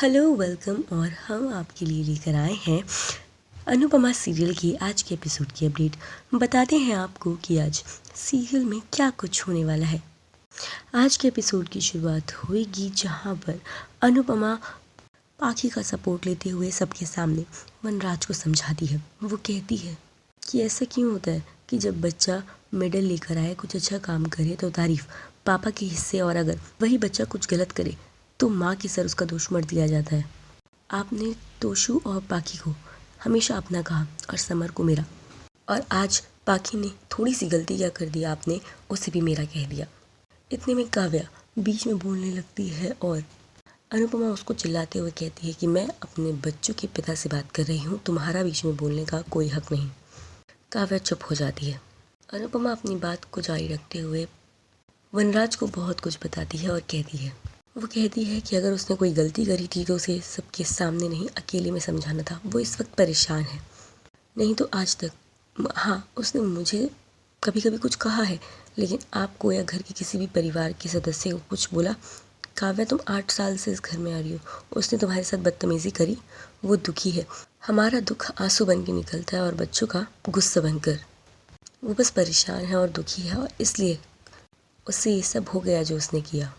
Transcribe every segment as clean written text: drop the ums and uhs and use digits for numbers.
Hello welcome. और हम आपके लिए लेकर आए हैं अनुपमा सीरियल की आज के एपिसोड की अपडेट। बताते हैं आपको कि आज सीरियल में क्या कुछ होने वाला है। आज के एपिसोड की शुरुआत होगी जहां पर अनुपमा पाखी का सपोर्ट लेते हुए सबके सामने वनराज को समझाती है। वो कहती है कि ऐसा क्यों होता है कि जब बच्चा मेडल लेकर आए, कुछ अच्छा काम करे तो तारीफ पापा के हिस्से, और अगर वही बच्चा कुछ गलत करे तो माँ के सर उसका दोष मढ़ दिया जाता है। आपने तोशु और पाखी को हमेशा अपना कहा और समर को मेरा, और आज पाखी ने थोड़ी सी गलती क्या कर दिया, आपने उसे भी मेरा कह दिया। इतने में काव्या बीच में बोलने लगती है और अनुपमा उसको चिल्लाते हुए कहती है कि मैं अपने बच्चों के पिता से बात कर रही हूँ, तुम्हारा बीच में बोलने का कोई हक नहीं। काव्या चुप हो जाती है। अनुपमा अपनी बात को जारी रखते हुए वनराज को बहुत कुछ बताती है और कहती है, वो कहती है कि अगर उसने कोई गलती करी थी तो उसे सबके सामने नहीं, अकेले में समझाना था। वो इस वक्त परेशान है, नहीं तो आज तक, हाँ उसने मुझे कभी कभी कुछ कहा है, लेकिन आपको या घर के किसी भी परिवार के सदस्य को कुछ बोला? काव्या, तुम 8 साल से इस घर में आ रही हो, उसने तुम्हारे साथ बदतमीजी करी, वो दुखी है। हमारा दुख आंसू बन के निकलता है और बच्चों का गुस्सा बनकर। वो बस परेशान है और दुखी है, और इसलिए उससे ये सब हो गया जो उसने किया।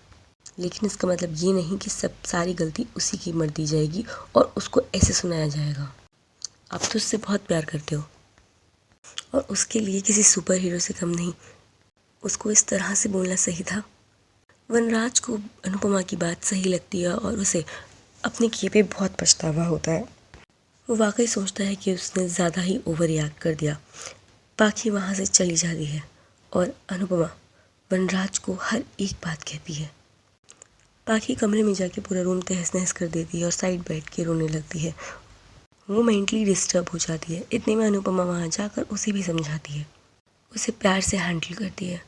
लेकिन इसका मतलब ये नहीं कि सारी गलती उसी की मर दी जाएगी और उसको ऐसे सुनाया जाएगा। आप तो उससे बहुत प्यार करते हो और उसके लिए किसी सुपर हीरो से कम नहीं। उसको इस तरह से बोलना सही था। वनराज को अनुपमा की बात सही लगती है और उसे अपने किए पे बहुत पछतावा होता है। वो वाकई सोचता है कि उसने ज़्यादा ही ओवर रिएक्ट कर दिया। पाखी वहाँ से चली जाती है और अनुपमा वनराज को हर एक बात कहती है। पाखी कमरे में जाके पूरा रूम तहस नहस कर देती है और साइड बैठ के रोने लगती है। वो मेंटली डिस्टर्ब हो जाती है। इतने में अनुपमा वहाँ जाकर उसे भी समझाती है, उसे प्यार से हैंडल करती है।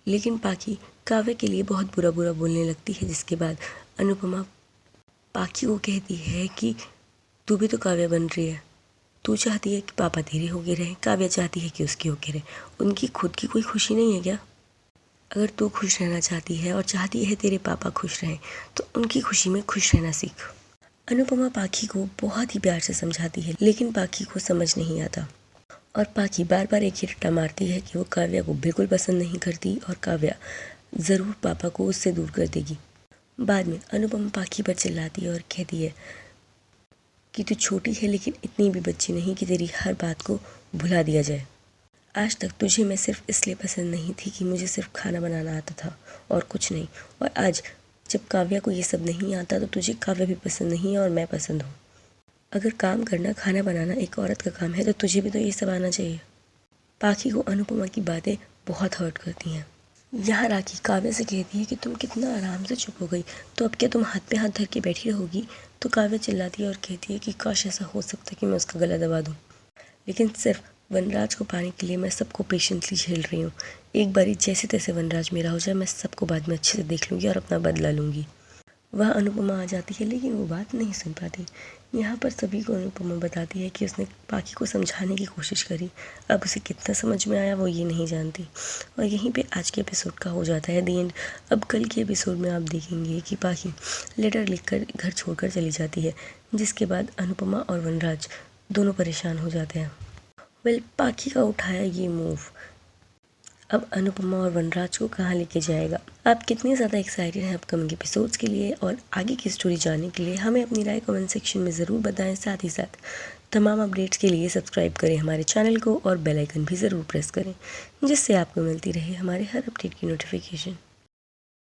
लेकिन पाखी काव्य के लिए बहुत बुरा बुरा बोलने लगती है, जिसके बाद अनुपमा पाखी को कहती है कि तू भी तो काव्य बन रही है। तू चाहती है कि पापा तेरे होके रहें, काव्य चाहती है कि उसके होके रहे। उनकी खुद की कोई खुशी नहीं है क्या? अगर तू खुश रहना चाहती है और चाहती है तेरे पापा खुश रहें, तो उनकी खुशी में खुश रहना सीख। अनुपमा पाखी को बहुत ही प्यार से समझाती है, लेकिन पाखी को समझ नहीं आता और पाखी बार बार एक ही रट्टा मारती है कि वो काव्या को बिल्कुल पसंद नहीं करती और काव्या ज़रूर पापा को उससे दूर कर देगी। बाद में अनुपमा पाखी पर चिल्लाती है और कहती है कि तू छोटी है, लेकिन इतनी भी बच्ची नहीं कि तेरी हर बात को भुला दिया जाए। आज तक तुझे मैं सिर्फ इसलिए पसंद नहीं थी कि मुझे सिर्फ खाना बनाना आता था और कुछ नहीं, और आज जब काव्या को ये सब नहीं आता तो तुझे काव्या भी पसंद नहीं है और मैं पसंद हूँ। अगर काम करना, खाना बनाना एक औरत का काम है तो तुझे भी तो ये सब आना चाहिए। पाखी को अनुपमा की बातें बहुत हर्ट करती हैं। यहाँ राखी काव्या से कहती है कि तुम कितना आराम से चुप हो गई, तो अब क्या तुम हाथ पे हाथ धर के बैठी रहोगी? तो काव्या चिल्लाती है और कहती है कि काश ऐसा हो सकता कि मैं उसका गला दबा दूँ, लेकिन सिर्फ वनराज को पाने के लिए मैं सबको पेशेंटली झेल रही हूँ। एक बारी जैसे तैसे वनराज मेरा हो जाए, मैं सबको बाद में अच्छे से देख लूँगी और अपना बदला लूँगी। वह अनुपमा आ जाती है, लेकिन वो बात नहीं सुन पाती। यहाँ पर सभी को अनुपमा बताती है कि उसने पाखी को समझाने की कोशिश करी, अब उसे कितना समझ में आया वो ये नहीं जानती। और यहीं पे आज के एपिसोड का हो जाता है दी एंड। अब कल के एपिसोड में आप देखेंगे कि पाखी लेटर लिखकर घर छोड़कर चली जाती है, जिसके बाद अनुपमा और वनराज दोनों परेशान हो जाते हैं। पाखी का उठाया ये मूव अब अनुपमा और वनराज को कहाँ लेके जाएगा? आप कितने ज़्यादा एक्साइटेड हैं अपकमिंग एपिसोड्स के लिए और आगे की स्टोरी जानने के लिए? हमें अपनी राय कमेंट सेक्शन में ज़रूर बताएं। साथ ही साथ तमाम अपडेट्स के लिए सब्सक्राइब करें हमारे चैनल को और बेल आइकन भी ज़रूर प्रेस करें, जिससे आपको मिलती रहे हमारे हर अपडेट की नोटिफिकेशन।